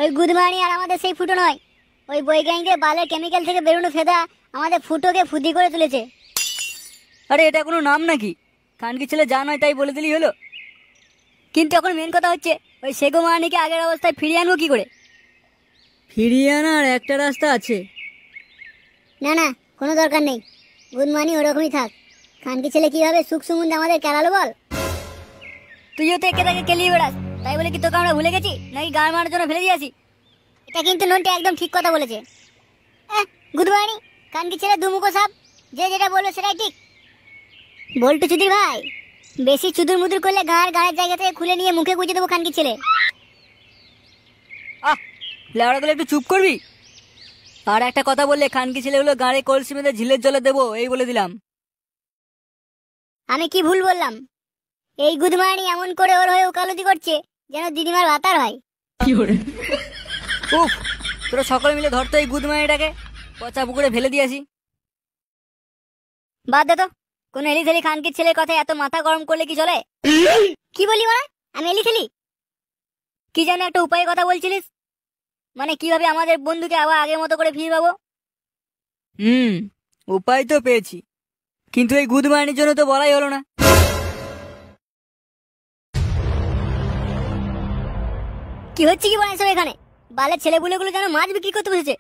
ওই গুদমানি আর আমাদের সেই ফুটো নয়, ওই বৈজ্ঞানিকদের বালের কেমিক্যাল থেকে বেরোনো ফেদা আমাদের ফুটোকে ফুদি করে তুলেছে। আরে এটা কোনো নাম নাকি? খানকি ছেলে যা নয় তাই বলে দিলেই হলো। কিন্তু এখন মেন কথা হচ্ছে ওই সেগো মানিকে আগের অবস্থায় ফিরিয়ে আনবো কি করে? ফিরিয়ে আনার একটা রাস্তা আছে। না না, কোনো দরকার নেই, গুদমানি ওরকমই থাক। খানকি ছেলে কিভাবে সুখ সুমুন্দে আমাদের কেলালো বল? তুইও তো একে তাকে কেলিয়ে বেড়াস, তাই বলে কি তোকে আমরা ভুলে গেছি নাকি গান মারার জন্য ফেলে দিয়েছি? এটা কিন্তু নন্টে একদম ঠিক কথা বলেছে। গুদমানি খানকি ছেলে দুমুখো সাপ, যে যেটা বললো সেটাই ঠিক। বল্টু চুদির ভাই, বেশি চুদুর মুদুর করলে গাড়ের জায়গা থেকে খুলে নিয়ে মুখে গুঁজে দেবো খানকি ছেলে। লেওড়াগুলো একটু চুপ করবি। আর একটা কথা বললে খানকি ছেলেগুলো গাড়ে কলসি বেঁধে ঝিলের জলে দেবো, এই বলে দিলাম। আমি কি ভুল বললাম? এই গুদমানি এমন করে ওর হয়ে ওকালতি করছে যেন দিদিমার ভাতার হয়। উফ, তোরা সকলে মিলে ধরতো এই গুদমানিটাকে, পচা পুকুরে ফেলে দিয়েছি। বাদ দে তো, কোন এলি থেলি খানকির ছেলের কথা এত মাথা গরম করলে কি চলে? কি বলি মানে? আমি এলি থেলি? কি জানি একটা উপায়ের কথা বলছিলিস, মানে কিভাবে আমাদের বন্ধুকে আবার আগের মতো করে ফিরে পাবো? উপায় তো পেয়েছি, কিন্তু এই গুদমানির জন্য তো বলাই হলো না। কি হচ্ছে কি বলেন সব এখানে? বালের ছেলেপুলেগুলো যেন মাছ বিক্রি করতে বসেছে।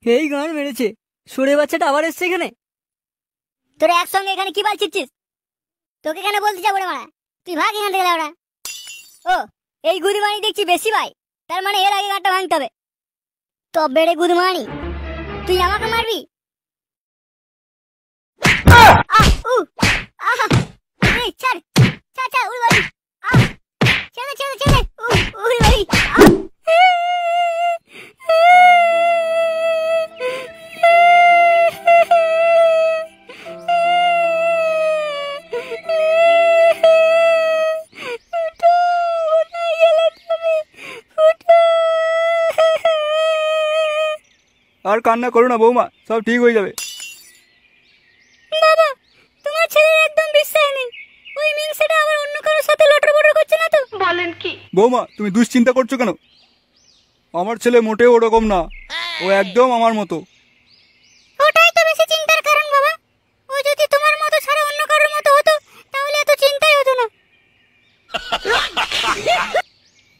এই গান মেরেছে, সরে বাচ্চাটা আবার এসছে এখানে। তোরা একসঙ্গে এখানে কি বালছিস? তোকে কেন বলতে যাবো রে মারা? তুই ভাগ এখান থেকে লাউড়া। ও, এই গুদমানি দেখছি বেশি ভাই, তার মানে এর আগে গাঁটটা ভাঙতে হবে। তবে রে গুদমানি, তুই আমাকে মারবি? ছাড় ছাড় ছাড়, উড়ি বাড়ি। ছেড়ে ছেড়ে ছেড়ে, উড়ি বাড়ি। আর কান্না করো না বৌমা, সব ঠিক হয়ে যাবে। বাবা, তোমার ছেলের একদম বিশ্বাস নেই। ওই মিংসেটা আবার অন্য কারোর সাথে লটর বটর করছে না তো? বলেন কি? বৌমা তুমি দুশ্চিন্তা করছো কেন? আমার ছেলে মোটেও ওরকম না, ও একদম আমার মতো। ওটাই তো বেশি চিন্তার কারণ বাবা। ও যদি তোমার মতো ছাড়া অন্য কারোর মতো হতো তাহলে এত চিন্তাই হতো না।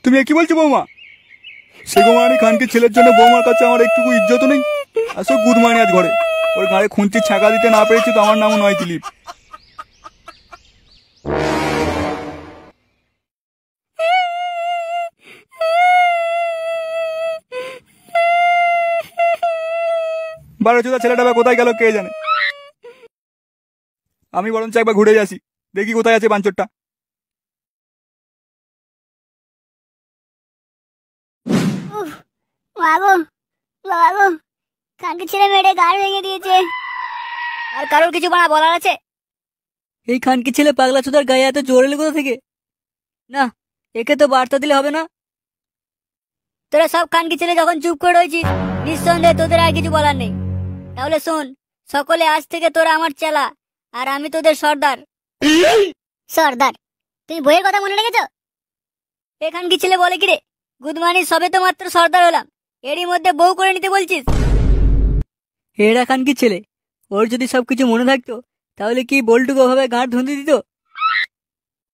তুমি কি বলছো বৌমা? সেগোমানি খানকে ছেলের জন্য বৌমার কাছে আমার একটুকু ইজ্জত নেই? আসো গুদমানি আজ ঘরে, ওর গায়ে খুঁচির ছাঁকা দিতে না পেরেছি তো আমার নামও নয় দিলীপ। বারোচোদা ছেলেটা বা কোথায় গেল কে জানে। আমি বরঞ্চ একবার ঘুরে আসি, দেখি কোথায় আছে বাঞ্চরটা। বাবু বাবু, কাকে ছেলে মেরে গাড় ভেঙে দিয়েছে। আর কারোর কিছু বানা বলার আছে? এই খানকি ছেলে পাগলা চোদার গায়ে এত জোর এলো কোথা থেকে? না, একে তো বার্তা দিলে হবে না। তোরা সব খানকি ছেলে যখন চুপ করে রয়েছিস, নিঃসন্দেহে তোদের আর কিছু বলার নেই। তাহলে শোন, সকলে আজ থেকে তোরা আমার চেলা, আর আমি তোদের সর্দার। সর্দার? তুই বইয়ের কথা মনে রেখেছ? এখান কি ছেলে বলে কিরে, গুদমানি সবে তো মাত্র সর্দার হলাম, এরই মধ্যে বউ করে নিতে বলছিস? এরা খান কি ছেলে, ওর যদি সবকিছু মনে থাকতো তাহলে কি বল্টুকে ওভাবে গাঁট ধুঁধি দিত?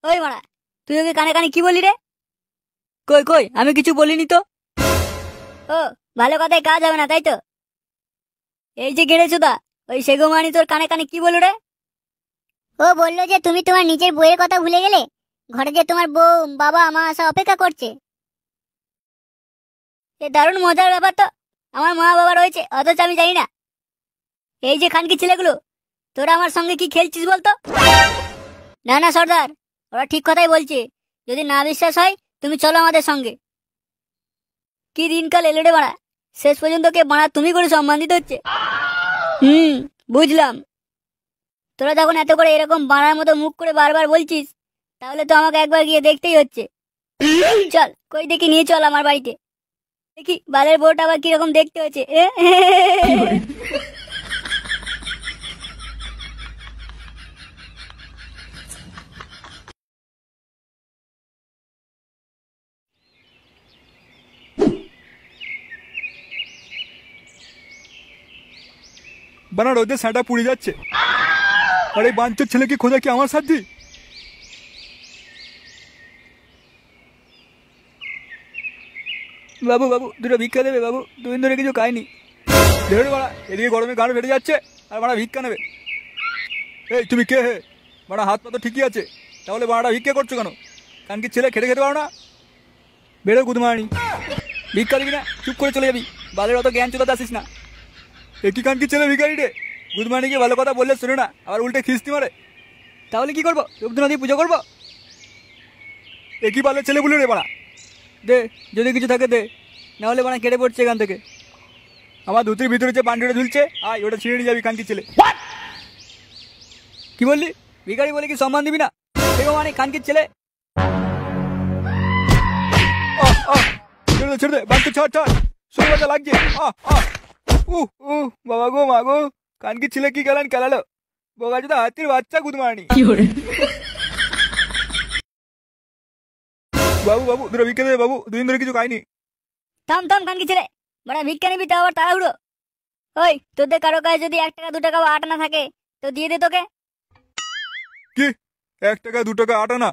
ওই মারা, তুই ওকে কানে কানে কি বলি রে? কই কই, আমি কিছু বলিনি তো। ও, ভালো কথায় কাজ হবে না তাই তো? এই যে গেড়েছো দা, ওই সেগোমানি তোর কানে কানে কি বলো রে? ও বললো যে তুমি তোমার নিজের বইয়ের কথা ভুলে গেলে, ঘরে যে তোমার বউ বাবা মা আসা অপেক্ষা করছে। এ দারুণ মজার ব্যাপার তো, আমার মা বাবা রয়েছে অথচ আমি জানি না। এই যে খানকি ছেলেগুলো, তোরা আমার সঙ্গে কি খেলছিস বলতো? না না সর্দার, ওরা ঠিক কথাই বলছে, যদি না বিশ্বাস হয় তুমি চলো আমাদের সঙ্গে। কি দিনকাল এলো রে বাড়া, শেষ পর্যন্ত কে বাড়া তুমি করে সম্মান দিতে হচ্ছে। বুঝলাম। তোরা যখন এত করে এরকম বাড়ার মতো মুখ করে বারবার বলছিস, তাহলে তো আমাকে একবার গিয়ে দেখতেই হচ্ছে। চল কই দেখি, নিয়ে চল আমার বাড়িতে, দেখি বালের বউটা আবার কিরকম দেখতে হচ্ছে। বানা রোদে স্যাঁটা পুড়ে যাচ্ছে। আর এই বাঞ্চোর ছেলে কি খোঁজা কি আমার সাথী? বাবু বাবু দুটো ভিক্ষা দেবে বাবু, দুদিন ধরে কিছু খাইনি। ধরে বাড়া, এদিকে গরমে গান ফেটে যাচ্ছে আর বাড়া ভিক্ষা নেবে? এই তুমি কে হে? বাড়া হাত পা তো ঠিকই আছে, তাহলে বাড়াটা ভিক্ষা করছো কেন? কারণ কি ছেলে খেটে খেতে পারো না? বেরো গুদমানি। ভিক্ষা দিবি না, চুপ করে চলে যাবি। বালের অত জ্ঞান চোদাতে আসিস না। একই কান কি ছেলে ভিখারি রে? গুদমানিকে ভালো কথা বললে শুনে না, আবার উল্টে খিস্তি মারে। তাহলে কি করবো? রূপধনদী পুজো করবো? একই বালের ছেলে বলে রে বাড়া। দে, যদি কিছু থাকে দে, নাহলে বানা কেটে পড়ছে এখান থেকে। আমার ধুতির ভিতরে যে পান্ডিটা ঝুলছে, আয় ওটা ছিঁড়ে নিয়ে যাবি কানকি ছেলে। কি বললি? ভিখারি বলে কি সম্মান দিবি না? দেখো মানে কানকির ছেলে। ছেড়ে দে ছেড়ে দে, বাড়তে ছাড় ছাড়, শরীর ব্যথা লাগছে। বাবা গো মা গো, কানকি ছেলে কি গেলেন খেলালো, বোকা চোদা হাতির বাচ্চা গুদমানি। বাবু বাবু দুটো ভিক্ষা দেবে বাবু, দুদিন ধরে কিছু খাইনি। থাম থাম কানকি ছেলে, মানে ভিক্ষা নিবি তাও আবার তাড়াহুড়ো? ওই তোদের কারো কাছে যদি 1 টাকা 2 টাকা বা 8 আনা থাকে তো দিয়ে দে তোকে। কি 1 টাকা 2 টাকা 8 আনা?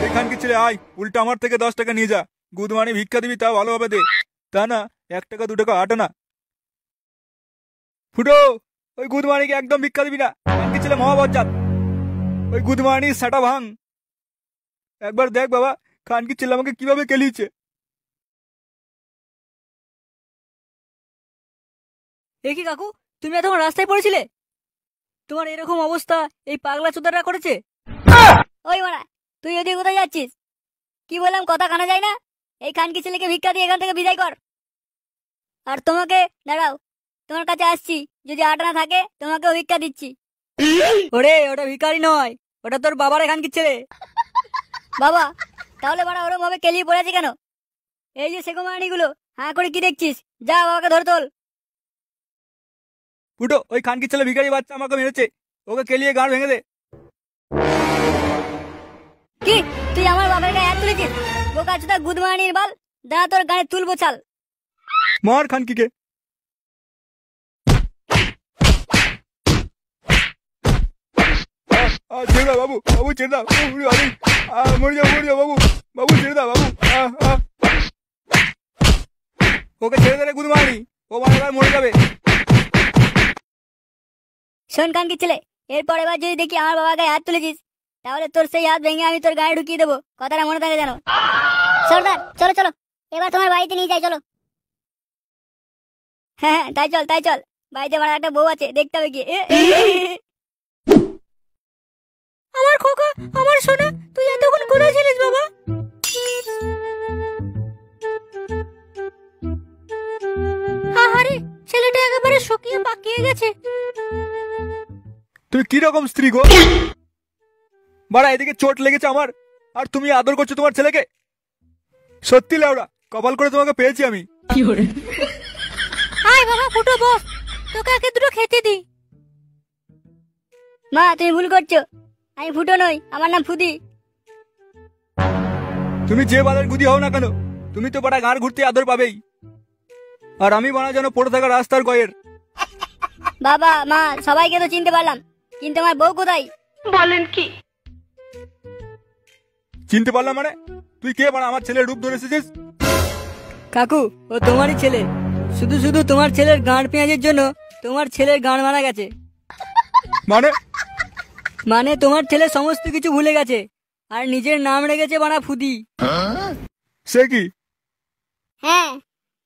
এই কানকি ছেলে আয়, উল্টা আমার থেকে 10 টাকা নিয়ে যা। গুদমানি ভিক্ষা দিবি তা ভালোভাবে দে, তা না 1 টাকা 2 টাকা 8 আনা। ফুটো, ওই গুদমানিকে একদম ভিক্ষা দিবি না, কানকি ছেলে মহাবজ্জাত। ওই গুদমানি সাটা ভাঙ। একবার দেখ বাবা, কানকি ছেলে আমাকে কিভাবে কেলিয়েছে। এ কি কাকু, তুমি এতক্ষণ রাস্তায় পড়েছিলে? তোমার এরকম অবস্থা এই পাগলা চোদারা করেছে? ওই মারা, তুই ওদিকে কোথায় যাচ্ছিস? কি বললাম কথা কানা যায় না? এই খানকি ছেলেকে ভিক্ষা দিয়ে এখান থেকে বিদায় কর। আর তোমাকে দাঁড়াও, তোমার কাছে আসছি, যদি 8 আনা থাকে তোমাকেও ভিক্ষা দিচ্ছি। ওরে ওটা ভিখারি নয়, ওটা তোর বাবার এখানকার ছেলে। বাবা, তাহলে মারা ওরম ভাবে কেলিয়ে পড়েছে কেন? এই যে সেগোমানিগুলো হ্যাঁ করে কি দেখছিস? যা বাবাকে ধরে তোল। ফুটো, ওই খানকি ছেলে ভিখারি বাচ্চা আমাকে মেরেছে, ওকে কেলিয়ে গাঁড় ভেঙে দে। কি তুই আমার বাবার গায়ে হাত তুলেছিস? বোকা চোদা গুদমানির বাল, দাঁড়া তোর গায়ে তুলবো চাল। মার খানকিকে। ছেড়ে দাও বাবু, বাবু ছেড়ে দাও, মরে যাও মরে যাও বাবু, বাবু ছেড়ে দাও বাবু। ওকে ছেড়ে দে রে গুদমানি, ও বারবার মরে যাবে। শোন কানকি ছেলে, এরপর এবার যদি দেখি আমার বাবার গায়ে হাত তুলেছিস, তাহলে তোর সেই হাত ভেঙে আমি তোর গায়ে ঢুকিয়ে দেবো, কথাটা মনে থাকে জানো? সর্দার চলো চলো, এবার তোমার বাড়িতে নিয়ে যাই চলো। হ্যাঁ হ্যাঁ তাই চল তাই চল, বাড়িতে আমার একটা বউ আছে, দেখতে হবে গিয়ে। আমার খোকা, আমার সোনা, তুই এতক্ষণ কোথায় ছিলিস বাবা? আহারে, ছেলেটা একেবারে শুকিয়ে পাকিয়ে গেছে। তুমি কি রকম স্ত্রী গো? বাড়া এদিকে চোট লেগেছে আমার, আর তুমি আদর করছো তোমার ছেলেকে? সত্যি লেওড়া, কপাল করে তোমাকে পেয়েছি আমি। আয় বাবা ফুটো বস, তোকে আগে দুটো খেতে দি। মা তুমি ভুল করছো, আমি ফুটো নই, আমার নাম ফুদি। তুমি যে বালের গুদি হও না কেন, তুমি তো বাড়া গাঁড় ঘুরতে আদর পাবেই, আর আমি বানা যেন পড়ে থাকা রাস্তার গয়ের। বাবা মা সবাইকে তো চিনতে পারলাম, কিন্তু আমার বউ কোথায়? বলেন কি? চিনতে পারলাম মানে? তুই কে বাড়া আমার ছেলের রূপ ধরে এসেছিস? কাকু, ও তোমারই ছেলে। শুধু শুধু তোমার ছেলের গাঁড় পেঁয়াজের জন্য তোমার ছেলের গাঁড় মারা গেছে। মানে? মানে তোমার ছেলে সমস্ত কিছু ভুলে গেছে, আর নিজের নাম রেখেছে বানা ফুদি। সে কি? হ্যাঁ,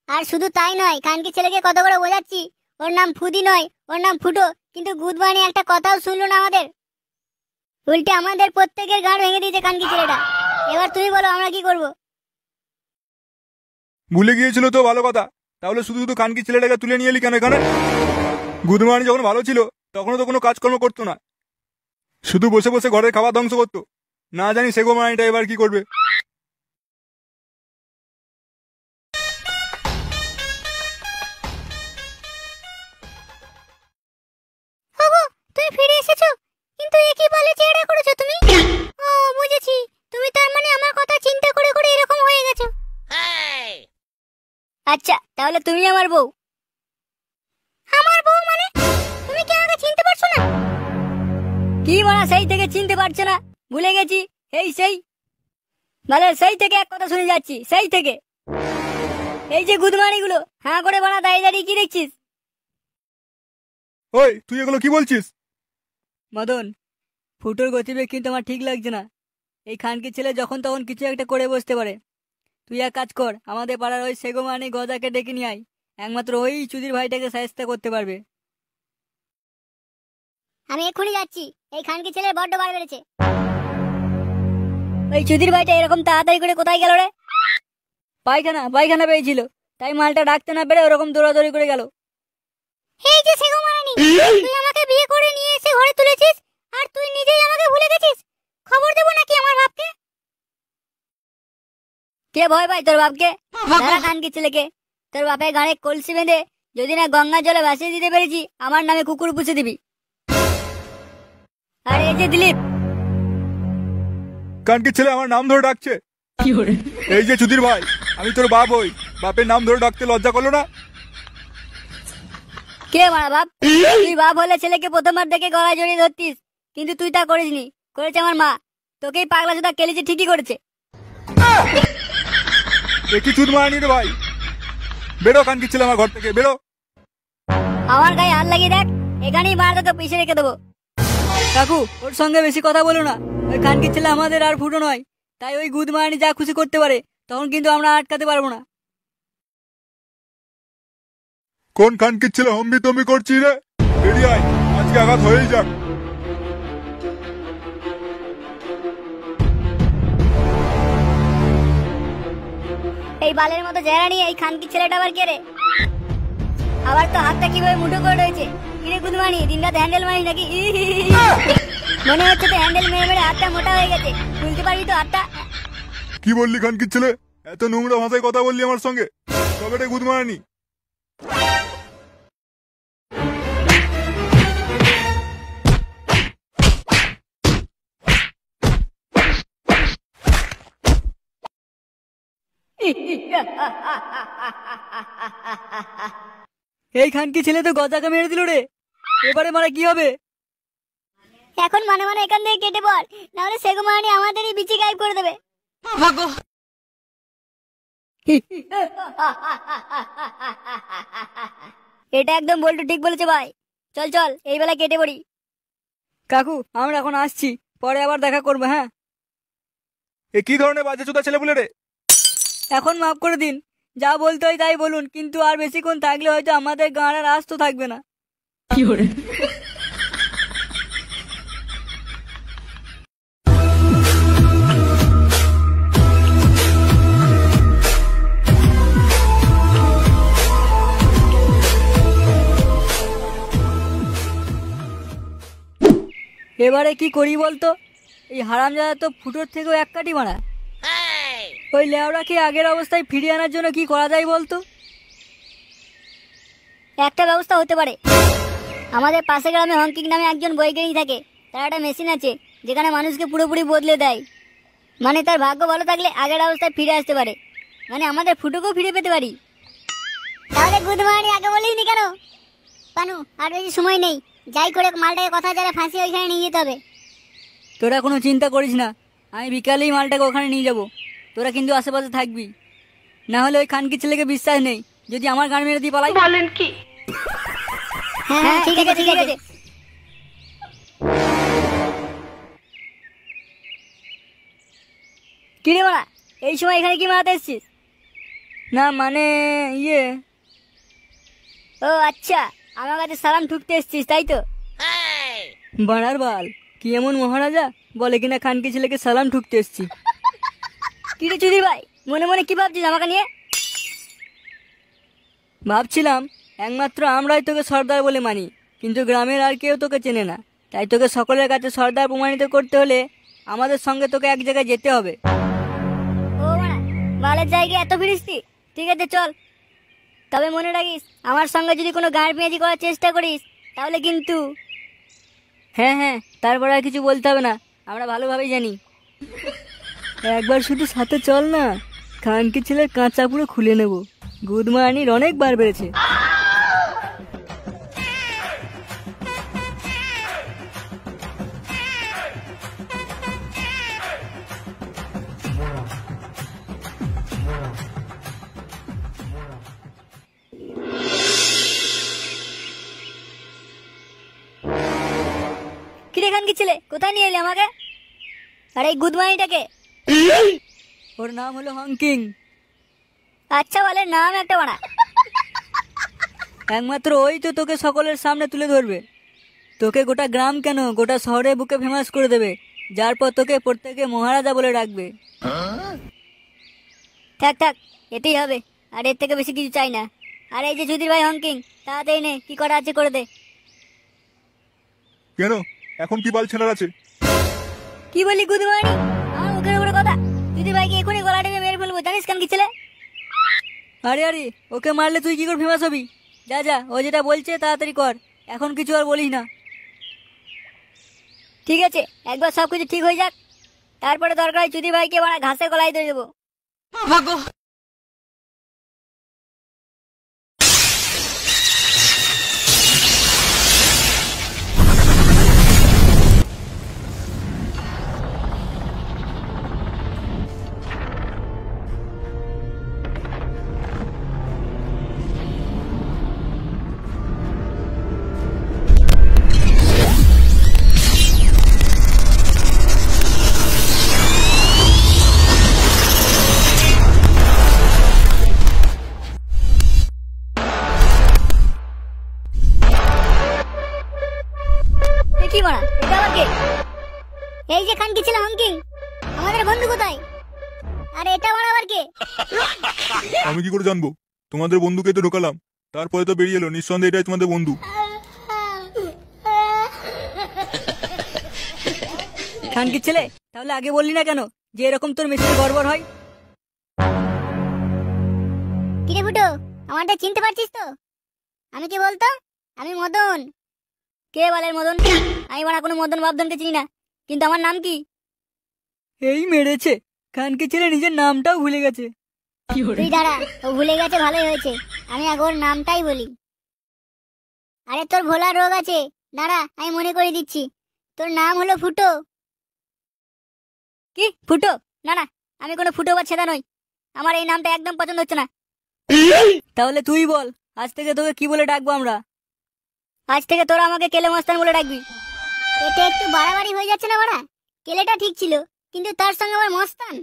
আর শুধু তাই নয়, কানকি ছেলেকে কত করে বোঝাচ্ছি ওর নাম ফুদি নয়, ওর নাম ফুটো, কিন্তু গুদমানি একটা কথাও শুনলো না আমাদের, উল্টে আমাদের প্রত্যেকের গাঁড় ভেঙে দিয়েছে কানকি ছেলেটা। এবার তুমি বলো আমরা কি করব? ভুলে গিয়েছিল তো ভালো কথা, তাহলে শুধু শুধু কানকি ছেলেটাকে তুলে নিয়ে এলি কেন এখানে? গুদমানি যখন ভালো ছিল তখনও তো কোনো কাজকর্ম করতো না, শুধু বসে বসে ঘরের খাবার ধ্বংস করতো। না জানি সেগো মানিটা এবার কি করবে। তুমি ফিরে এসেছো, কিন্তু এ কি বলে চেহারা করেছো তুমি? ও বুঝেছি, তুমি তার মানে আমার কথা চিন্তা করে করে এরকম হয়ে গেছো। আচ্ছা তাহলে তুমি আমার বউ। আমার বউ মানে? তুমি কি মারা সেই থেকে চিনতে পারছে না? ভুলে গেছি। সেই মানে সেই থেকে এক কথা শুনে যাচ্ছি, সেই থেকে। এই যে গুদমানি গুলো হ্যাঁ করে বানা দাঁড়িয়ে দাঁড়িয়ে কি দেখছিস? ওই তুই এগুলো কি বলছিস? মদন, ফুটোর গতিবেগ কিন্তু আমার ঠিক লাগছে না। এই খানকি ছেলে যখন তখন কিছু একটা করে বসতে পারে। তুই এক কাজ কর, আমাদের পাড়ার ওই সেগোমানি গজাকে ডেকে নিয়ে আয়। একমাত্র ওই চুদির ভাইটাকে সাহায্য করতে পারবে। আমি এক্ষুনি যাচ্ছি। এই খানকি ছেলের বড্ড বার বেড়েছে। ওই চুদির ভাইটা এরকম তাড়াতাড়ি করে কোথায় গেল রে? পায়খানা পেয়েছিল, তাই মালটা ডাকতে না পেরে ওরকম দৌড়াদৌড়ি করে গেল। এই যে সেগোমানি, তুই আমাকে বিয়ে করে নিয়ে এসে ঘরে তুলেছিস আর তুই নিজেই আমাকে ভুলে গেছিস। খবর দেবো নাকি আমার বাপকে? কে ভয় পায় তোর বাপকে? দাঁড়া খানকি ছেলেকে। তোর বাপের গাড়ে কলসি বেঁধে যদি না গঙ্গার জলে ভাসিয়ে দিতে পেরেছি, আমার নামে কুকুর পুষে দিবি। আর এই যে দিলীপ, কানকি ছেলে আমার নাম ধরে ডাকছে। এই যে চুদির ভাই, আমি তোর বাপ হই, বাপের নাম ধরে ডাকতে লজ্জা করলো না? কে মারা বাপ? তুই বাপ হলে ছেলেকে প্রথমবার দেখে গলায় জড়িয়ে ধরতিস, কিন্তু তুই তা করিসনি, করেছে আমার মা। তোকেই পাগলা চোদা কেলেছে, ঠিকই করেছে। একই চুদ মারানি রে ভাই। বেরো কানকি ছেলে আমার ঘর থেকে, বেরো। আমার গায়ে হাত লাগিয়ে দেখ, এখানেই মার তোকে পিছিয়ে রেখে দেবো। কাকু, ওর সঙ্গে বেশি কথা বলো না। ওই খানকি ছেলে আমাদের আর ফুটো নয়, তাই ওই গুদমানি যা খুশি করতে পারে, তখন কিন্তু আমরা আটকাতে পারবো না। কোন কানকি ছেলে হম্বি তম্বি করছি রে? বেরিয়ে আয়, আজকে আঘাত হয়েই যাক। এই বালের মতো চেহারা নিয়ে এই খানকি ছেলেটা আবার কে রে? আবার তো হাতটা কিভাবে মুঠো করে রয়েছে। কিরে গুদমানি, দিনরাত হ্যান্ডেল মারি নাকি? মনে হচ্ছে তো হ্যান্ডেল মেরে মেরে হাতটা মোটা হয়ে গেছে। খুলতে পারবি তো হাতটা? কি বললি কানকি ছেলে? এত নোংরা ভাষায় কথা বললি আমার সঙ্গে? তবে রে গুদ মারানি। এই খানকি ছেলে তো গজাকে মেরে দিল রে। এবারে মারা কি হবে? এখন মানে মানে এখান থেকে কেটে পড়, নাহলে সেগোমানি আমাদেরই বিচি গায়েব করে দেবে। এটা একদম বল্টু ঠিক বলেছে ভাই। চল চল, এই বেলা কেটে পড়ি। কাকু, আমরা এখন আসছি, পরে আবার দেখা করবো। হ্যাঁ, এ কি ধরনের বাজে চোদা ছেলে বলে রে? এখন মাফ করে দিন। যা বলতে হয় তাই বলুন, কিন্তু আর বেশিক্ষণ থাকলে হয়তো আমাদের গাঁড় আর আস্ত থাকবে না। এবারে কি করি বলতো? এই হারামজাদা তো ফুটোর থেকেও এক কাটি মারা। ওই লেওড়াকে আগের অবস্থায় ফিরিয়ে আনার জন্য কি করা যায় বলতো? একটা ব্যবস্থা হতে পারে। আমাদের পাশে গ্রামে হংকিং নামে একজন বৈজ্ঞানিক থাকে। তার একটা মেশিন আছে যেখানে মানুষকে পুরোপুরি বদলে দেয়। মানে তার ভাগ্য ভালো থাকলে আগের অবস্থায় ফিরে আসতে পারে। মানে আমাদের ফুটোকেও ফিরে পেতে পারি। তাহলে গুড মর্নিং আগে বলিনি কেন? পানু, আর বেশি সময় নেই। যাই করে মালটাকে কথা যারা ফাঁসি ওইখানে নিয়ে যেতে হবে। তোরা কোনো চিন্তা করিস না, আমি বিকালেই মালটাকে ওখানে নিয়ে যাব। তোরা কিন্তু আশেপাশে থাকবি, না হলে ওই খানকি ছেলেকে বিশ্বাস নেই যদি আমার গান মেরে দিয়ে পালাই। বলেন কি? হ্যাঁ ঠিক আছে ঠিক আছে। কিরে মারা, এই সময় এখানে কি মারাতে এসছিস? না মানে ইয়ে, ও আচ্ছা, আমার কাছে সালাম ঠুকতে এসছিস তাই তো? বাড়ার বাল, কি এমন মহারাজা বলে কিনা খানকি ছেলেকে সালাম ঠুকতে এসছি। কিরে চুদির ভাই, মনে মনে কি ভাবছিস আমাকে নিয়ে? ভাবছিলাম একমাত্র আমরাই তোকে সর্দার বলে মানি, কিন্তু গ্রামের আর কেউ তোকে চেনে না। তাই তোকে সকলের কাছে সর্দার প্রমাণিত করতে হলে আমাদের সঙ্গে তোকে এক জায়গায় যেতে হবে। ও মারা, বালের জায়গায় এত ফিরিসতি? ঠিক আছে চল, তবে মনে রাখিস আমার সঙ্গে যদি কোনো গাঁড় পেঁয়াজি করার চেষ্টা করিস তাহলে কিন্তু। হ্যাঁ হ্যাঁ, তারপর আর কিছু বলতে হবে না, আমরা ভালোভাবেই জানি। একবার শুধু সাথে চল না, খানকি ছেলের কাঁচা পুরো খুলে নেব। গুদমারানির অনেক বার বেড়েছে। খানকি ছেলে, কোথায় নিয়ে এলি আমাকে? আর এই গুদমানিটাকে? ওর নাম হলো হংকিং। আচ্ছা বলে নাম একটা বানা। একমাত্র ওই তো তোকে সকলের সামনে তুলে ধরবে, তোকে গোটা গ্রাম কেন গোটা শহরে বুকে ফেমাস করে দেবে, যার পর তোকে প্রত্যেকে মহারাজা বলে ডাকবে। থাক থাক, এতেই হবে, আর এর থেকে বেশি কিছু চাই না। আর এই যে চুদির ভাই হংকিং, তাড়াতাড়ি নে, কি করা আছে করে দে। কেন এখন কি বাল ছেড়ার আছে? কি বলি গুদমানি? আমার মুখের উপরে কথা। চুদির ভাইকে এখনই গলা টিপে মেরে ফেলবো, জানিস খানকি ছেলে? আরে আরে, ওকে মারলে তুই কি করে ফেমাস হবি? যা যা, ও যেটা বলছে তাড়াতাড়ি কর, এখন কিছু আর বলিস না। ঠিক আছে, একবার সবকিছু ঠিক হয়ে যাক, তারপরে দরকার হয় চুদির ভাইকে বানা ঘাসের গলায় ধরে দেবো। কি বানা, এটা আবার কে? এই যে খানকি ছেলে হংকিং, আমাদের বন্ধু কোথায়? আরে এটা বানা আবার কে? আমি কি করে জানবো? তোমাদের বন্ধুকে তো ঢোকালাম, তারপরে তো বেরিয়ে এলো, নিঃসন্দেহে এটাই তোমাদের বন্ধু। খানকির ছেলে, তাহলে আগে বললি না কেন যে এরকম তোর মেশিনে গড়বড় হয়? কিরে ফুটো, আমারটা চিনতে পারছিস তো? আমি কি বলতো? আমি মদন। কে বলেন মদন? আমি বানা কোনো মদন বাবদনকে চিনি না, কিন্তু আমার নাম কি? এই মেরেছে, খানকির ছেলে নিজের নামটাও ভুলে গেছে। তুই দাঁড়া, ও ভুলে গেছে ভালোই হয়েছে, আমি আগে ওর নামটাই বলি। আরে তোর ভোলার রোগ আছে, দাঁড়া আমি মনে করে দিচ্ছি, তোর নাম হলো ফুটো। কি ফুটো? না না, আমি কোনো ফুটো বা ছেদা নই, আমার এই নামটা একদম পছন্দ হচ্ছে না। তাহলে তুই বল, আজ থেকে তোকে কি বলে ডাকবো আমরা? আজ থেকে তোরা আমাকে কেলে মস্তান বলে ডাকবি। এটা একটু বাড়াবাড়ি হয়ে যাচ্ছে না বাড়া? কেলেটা ঠিক ছিল, কিন্তু তার সঙ্গে আবার মস্তান।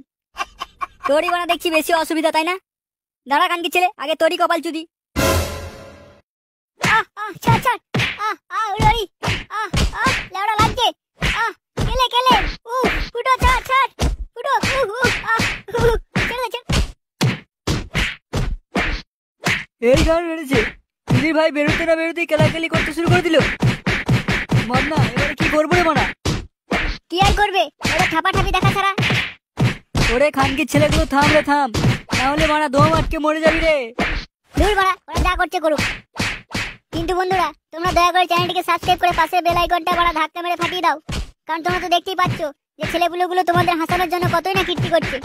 তোরই বানা দেখছি বেশি অসুবিধা, তাই না? দাঁড়া কানকি ছেলে, আগে তোরই কপাল চুদি। ছাড় ছাড়, উড়ি, লেওড়া লাগছে, কেলে কেলে, ফুটো ছাড় ছাড়, ফুটো, ছেড়ে ছেড়ে। এই গান মেরেছে, দিদির ভাই বেরোতে না বেরোতেই কেলাকেলি করতে শুরু করে দিল। মদনা, এবারে কি করবো রে মানা? কি আর করবে, ওরা ঠাপাঠাপি দেখা ছাড়া। ওরে খানকির ছেলেগুলো থাম রে থাম, নাহলে মানা দম আটকে মরে যাবি রে। দূর বাড়া, ওরা যা করছে করুক, কিন্তু বন্ধুরা তোমরা দয়া করে চ্যানেলটিকে সাবস্ক্রাইব করে পাশে বেল আইকনটা বাড়া ধাক্কা মেরে ফাটিয়ে দাও, কারণ তোমরা তো দেখতেই পাচ্ছ যে ছেলেগুলোগুলো তোমাদের হাসানোর জন্য কতই না কীর্তি করছে।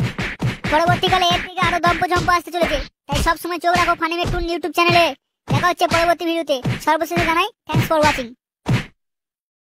পরবর্তীকালে এর থেকে আরো দম্প আসতে চলেছে, তাই সবসময় চোখ রাখো ফানিমের টুন ইউটিউব চ্যানেলে। দেখা হচ্ছে পরবর্তী ভিডিওতে, সর্বশেষে জানাই থ্যাঙ্কস ফর ওয়াচিং।